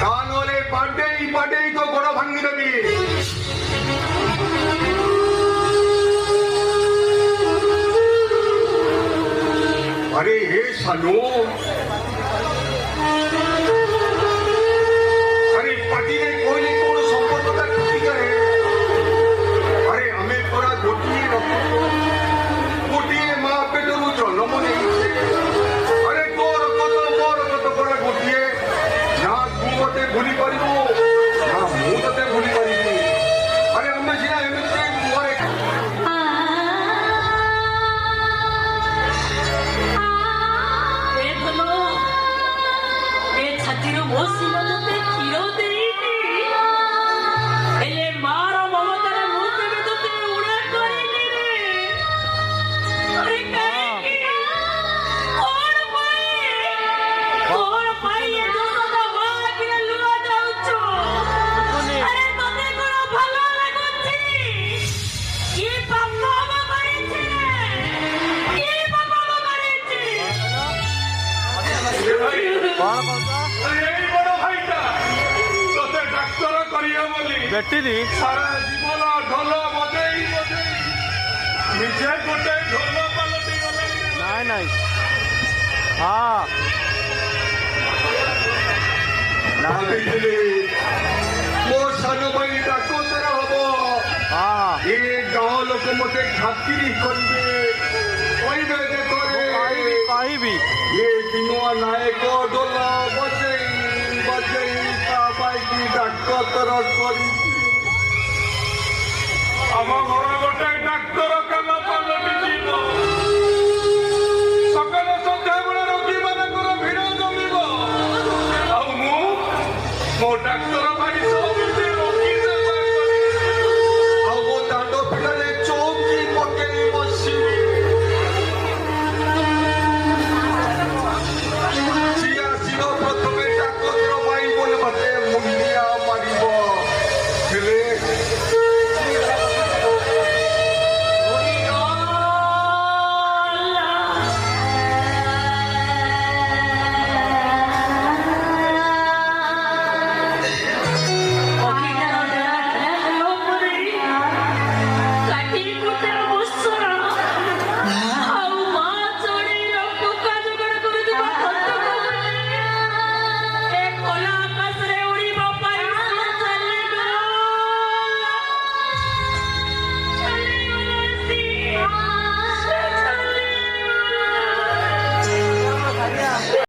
তা নলে পাটেই তো গোড়া ভাঙি দেবি। अरे हे सालो, अरे पति ने कोई नहीं कोई संपर्क का ठीक है। अरे हमें थोड़ा गोटिए रखो, गोटिए माँ पे तो रुचो नमूने। अरे तोर को तो बड़ा गोटिए, ना तू भूली पड़ी हो, ना मुँह ते भूली पड़ी थी। अरे हमें जिया हमें ते मुआरे ବେଟିରି ସାରା ଜୀବନ ଢୋଲ ବଜେଇ ନିଜେ ଗୋଟେ ଢୋଲ ପାଲଟି ଗଲେ। ନାଇଁ ନାଇଁ ହଁ ଭାବିଥିଲି ମୋ ସାନ ଭାଇ ଡାକତର ହବ। ହଁ ଏ ଗାଁ ଲୋକ ମତେ ଖାତିରି କରିବେ, କହିବେ ଯେ ତୋରେ କହିବି ଏ ଦିନୁଆ ନାୟକ ଢୋଲ ବଜେଇ ତା ପାଇକି ଡାକତର କରିଛି। ଆମ ଘର ଗୋଟେ ଡାକ୍ତର କାମ ପାଲଟି ଯିବ। ସକାଳ ସନ୍ଧ୍ୟା